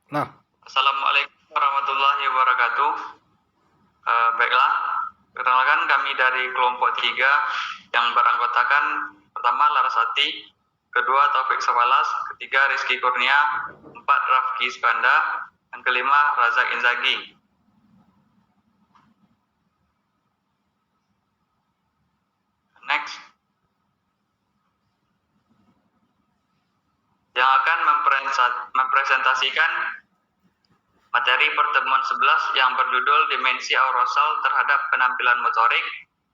Nah, Assalamualaikum warahmatullahi wabarakatuh. Baiklah, perkenalkan kami dari kelompok 3 yang beranggotakan pertama Larasati, kedua Taufik Sawalas, ketiga Rizky Kurnia, empat Rafki Skanda, yang kelima Razak Inzagi. Next. Yang akan mempresentasikan materi pertemuan 11 yang berjudul Dimensi Aurosal terhadap Penampilan Motorik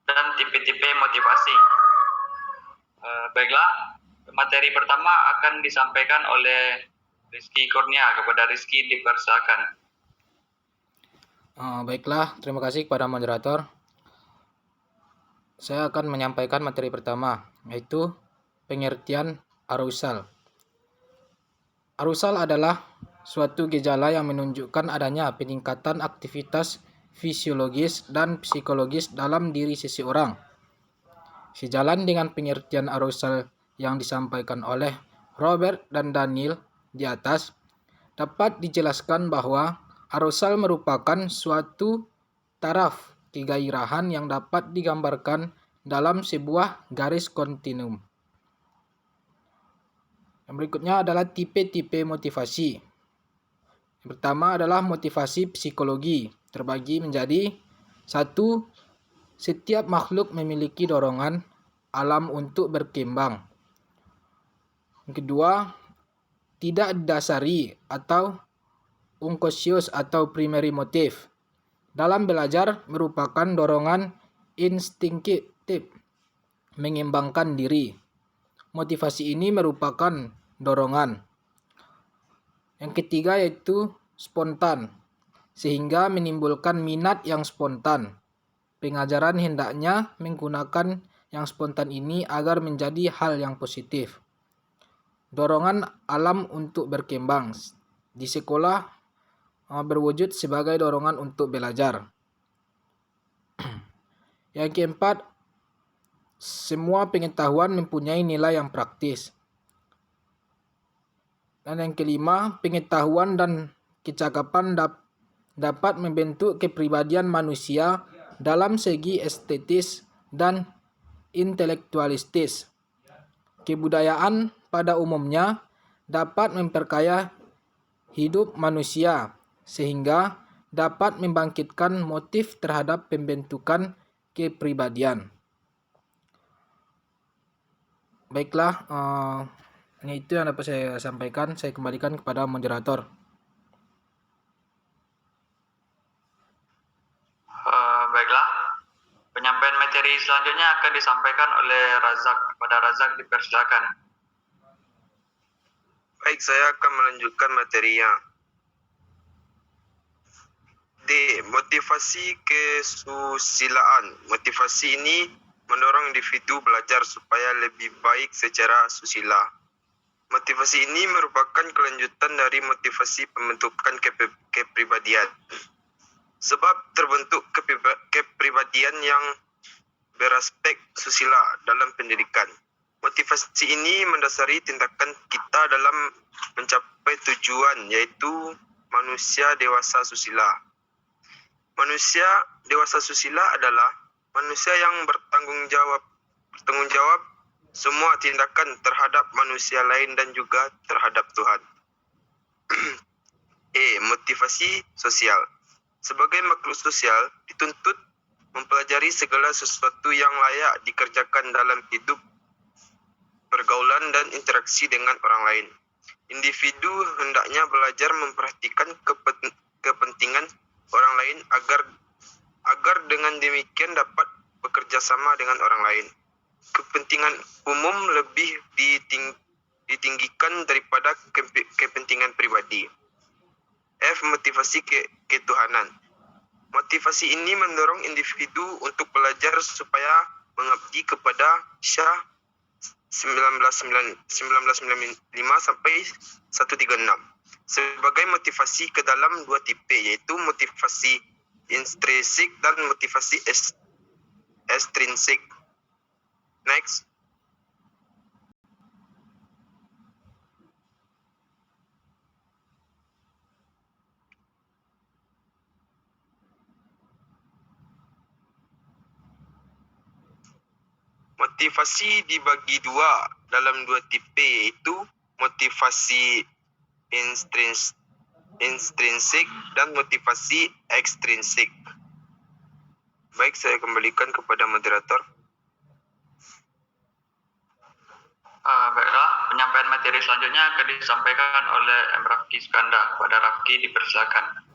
dan Tipe-tipe Motivasi. Baiklah, materi pertama akan disampaikan oleh Rizky Kurnia. Kepada Rizky dipersilakan. baiklah, terima kasih kepada moderator. Saya akan menyampaikan materi pertama, yaitu pengertian arousal. Arousal adalah suatu gejala yang menunjukkan adanya peningkatan aktivitas fisiologis dan psikologis dalam diri seseorang. Sejalan dengan pengertian arousal yang disampaikan oleh Robert dan Daniel di atas, dapat dijelaskan bahwa arousal merupakan suatu taraf kegairahan yang dapat digambarkan dalam sebuah garis kontinum. Yang berikutnya adalah tipe-tipe motivasi. Yang pertama adalah motivasi psikologi, terbagi menjadi 1. Setiap makhluk memiliki dorongan alam untuk berkembang. Yang kedua, tidak didasari atau unconscious atau primary motive. Dalam belajar merupakan dorongan instinktif mengembangkan diri. Motivasi ini merupakan dorongan. Yang ketiga yaitu spontan, sehingga menimbulkan minat yang spontan. Pengajaran hendaknya menggunakan yang spontan ini agar menjadi hal yang positif. Dorongan alam untuk berkembang. Di sekolah berwujud sebagai dorongan untuk belajar. Yang keempat, semua pengetahuan mempunyai nilai yang praktis. Dan yang kelima, pengetahuan dan kecakapan dapat membentuk kepribadian manusia dalam segi estetis dan intelektualistis. Kebudayaan pada umumnya dapat memperkaya hidup manusia sehingga dapat membangkitkan motif terhadap pembentukan kepribadian. Baiklah, ini itu yang dapat saya sampaikan. Saya kembalikan kepada moderator. Baiklah, penyampaian materi selanjutnya akan disampaikan oleh Razak. Kepada Razak dipersilakan. Baik, saya akan melanjutkan materinya. D. Motivasi kesusilaan. Motivasi ini mendorong individu belajar supaya lebih baik secara susila. Motivasi ini merupakan kelanjutan dari motivasi pembentukan kepribadian. Sebab terbentuk kepribadian yang beraspek susila dalam pendidikan. Motivasi ini mendasari tindakan kita dalam mencapai tujuan, yaitu manusia dewasa susila. Manusia dewasa susila adalah manusia yang bertanggung jawab semua tindakan terhadap manusia lain dan juga terhadap Tuhan. Motivasi sosial. Sebagai makhluk sosial, dituntut mempelajari segala sesuatu yang layak dikerjakan dalam hidup, pergaulan dan interaksi dengan orang lain. Individu hendaknya belajar memperhatikan kepentingan orang lain agar dengan demikian dapat bekerja sama dengan orang lain. Kepentingan umum lebih ditinggikan daripada kepentingan pribadi. F. Motivasi ketuhanan. Motivasi ini mendorong individu untuk belajar supaya mengabdi kepada Syah 1995 sampai 136. Sebagai motivasi ke dalam dua tipe, yaitu motivasi intrinsik dan motivasi extrinsik. Next. Motivasi dibagi dua dalam dua tipe, yaitu motivasi intrinsik dan motivasi ekstrinsik. Baik, saya kembalikan kepada moderator. Baiklah, penyampaian materi selanjutnya akan disampaikan oleh M. Rafki Skanda. Pada Rafki dipersilakan.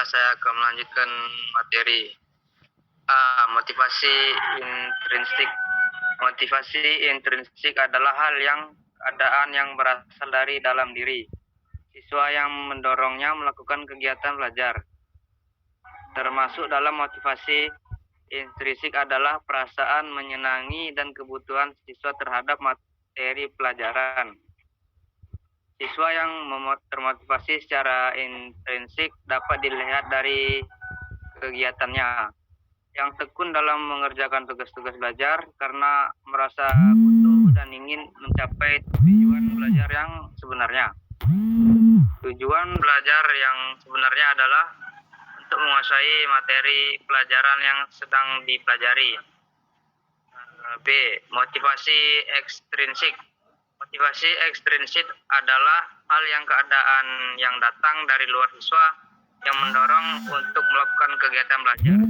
Saya akan melanjutkan materi. Motivasi intrinsik. Motivasi intrinsik adalah keadaan yang berasal dari dalam diri siswa yang mendorongnya melakukan kegiatan belajar. Termasuk dalam motivasi intrinsik adalah perasaan menyenangi dan kebutuhan siswa terhadap materi pelajaran. Siswa yang termotivasi secara intrinsik dapat dilihat dari kegiatannya yang tekun dalam mengerjakan tugas-tugas belajar karena merasa butuh dan ingin mencapai tujuan belajar yang sebenarnya. Tujuan belajar yang sebenarnya adalah untuk menguasai materi pelajaran yang sedang dipelajari. B. Motivasi ekstrinsik. Motivasi ekstrinsik adalah keadaan yang datang dari luar siswa yang mendorong untuk melakukan kegiatan belajar.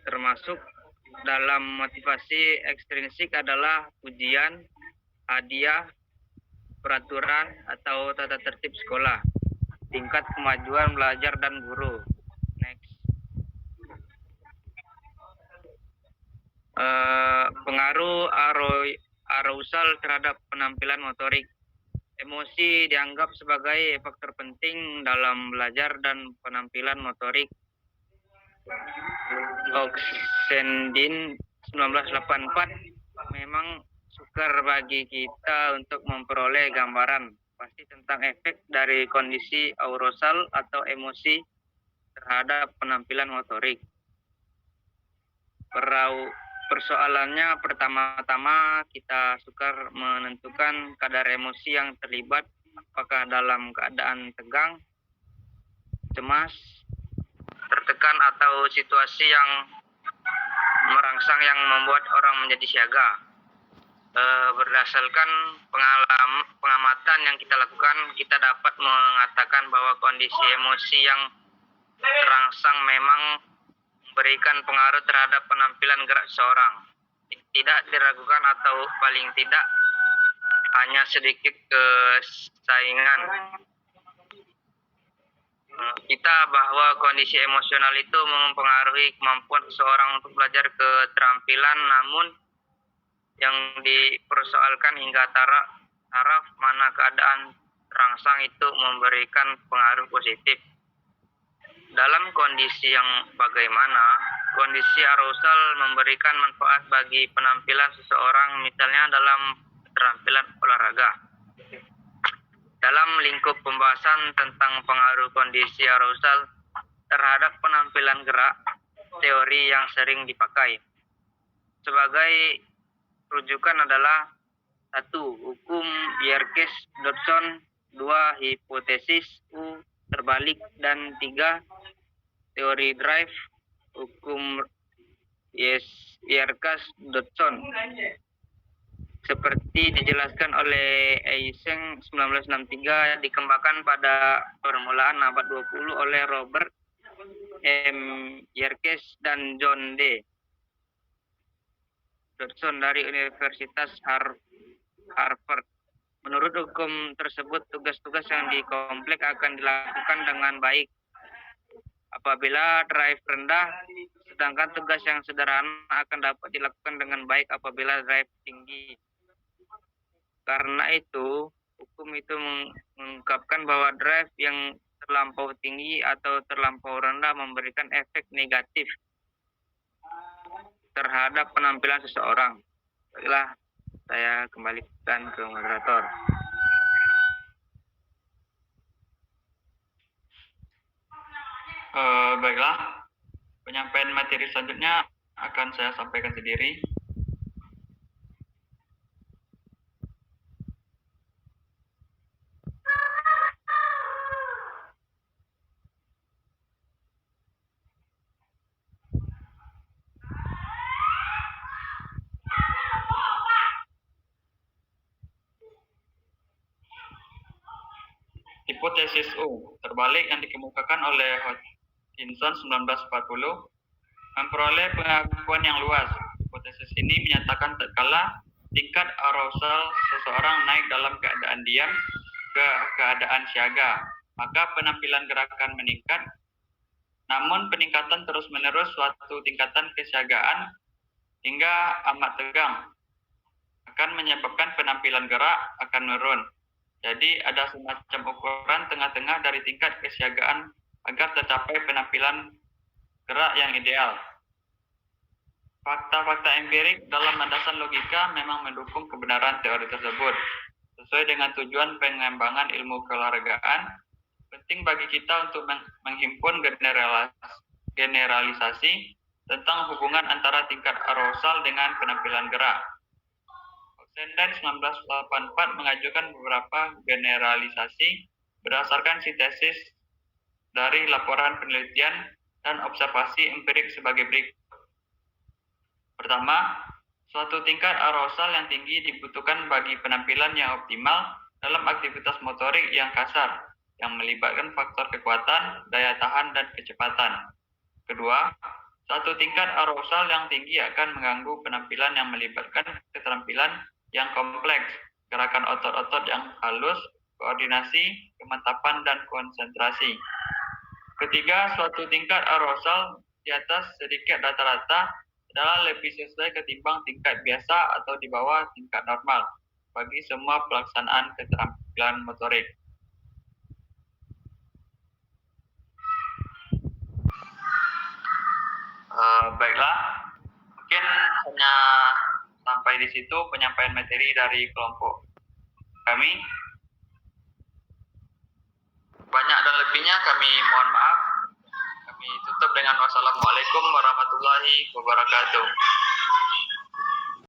Termasuk dalam motivasi ekstrinsik adalah ujian, hadiah, peraturan atau tata tertib sekolah, tingkat kemajuan belajar dan guru. Next. Pengaruh arousal terhadap penampilan motorik. Emosi dianggap sebagai faktor penting dalam belajar dan penampilan motorik. Oxendin 1984 memang sukar bagi kita untuk memperoleh gambaran pasti tentang efek dari kondisi arousal atau emosi terhadap penampilan motorik. Persoalannya pertama-tama kita sukar menentukan kadar emosi yang terlibat, apakah dalam keadaan tegang, cemas, tertekan atau situasi yang merangsang yang membuat orang menjadi siaga. Berdasarkan pengamatan yang kita lakukan, kita dapat mengatakan bahwa kondisi emosi yang terangsang memang memberikan pengaruh terhadap penampilan gerak seseorang. Tidak diragukan atau paling tidak hanya sedikit kesaingan. Kita bahwa kondisi emosional itu mempengaruhi kemampuan seseorang untuk belajar keterampilan, namun yang dipersoalkan hingga taraf mana keadaan terangsang itu memberikan pengaruh positif. Dalam kondisi yang bagaimana, kondisi arousal memberikan manfaat bagi penampilan seseorang, misalnya dalam keterampilan olahraga. Dalam lingkup pembahasan tentang pengaruh kondisi arousal terhadap penampilan gerak, teori yang sering dipakai sebagai rujukan adalah 1. Hukum Yerkes-Dodson, 2. Hipotesis U terbalik, dan 3. Teori drive, hukum Yerkes-Dodson. Seperti dijelaskan oleh Eysenck 1963, dikembangkan pada permulaan abad 20 oleh Robert M. Yerkes dan John D. Dodson dari Universitas Harvard. Menurut hukum tersebut, tugas-tugas yang dikomplek akan dilakukan dengan baik apabila drive rendah, sedangkan tugas yang sederhana akan dapat dilakukan dengan baik apabila drive tinggi. Karena itu, hukum itu mengungkapkan bahwa drive yang terlampau tinggi atau terlampau rendah memberikan efek negatif terhadap penampilan seseorang. Baiklah, saya kembalikan ke moderator. Baiklah, penyampaian materi selanjutnya akan saya sampaikan sendiri. Hipotesis U, terbalik yang dikemukakan oleh Hodgkinson 1940, memperoleh pengakuan yang luas. Hipotesis ini menyatakan tatkala tingkat arousal seseorang naik dalam keadaan diam ke keadaan siaga, maka penampilan gerakan meningkat. Namun peningkatan terus-menerus suatu tingkatan kesiagaan hingga amat tegang akan menyebabkan penampilan gerak akan menurun. Jadi ada semacam ukuran tengah-tengah dari tingkat kesiagaan agar tercapai penampilan gerak yang ideal. Fakta-fakta empirik dalam landasan logika memang mendukung kebenaran teori tersebut. Sesuai dengan tujuan pengembangan ilmu keolahragaan, penting bagi kita untuk menghimpun generalisasi tentang hubungan antara tingkat arousal dengan penampilan gerak. Oxenden 1984 mengajukan beberapa generalisasi berdasarkan sintesis dari laporan penelitian dan observasi empirik sebagai berikut. Pertama, suatu tingkat arousal yang tinggi dibutuhkan bagi penampilan yang optimal dalam aktivitas motorik yang kasar, yang melibatkan faktor kekuatan, daya tahan, dan kecepatan. Kedua, suatu tingkat arousal yang tinggi akan mengganggu penampilan yang melibatkan keterampilan yang kompleks, gerakan otot-otot yang halus, koordinasi, kemantapan, dan konsentrasi. Ketiga, suatu tingkat arousal di atas sedikit rata-rata adalah lebih sesuai ketimbang tingkat biasa atau di bawah tingkat normal bagi semua pelaksanaan keterampilan motorik. Baiklah, mungkin hanya sampai di situ penyampaian materi dari kelompok kami. Banyak dan lebihnya kami mohon maaf. Kami tutup dengan wassalamualaikum warahmatullahi wabarakatuh.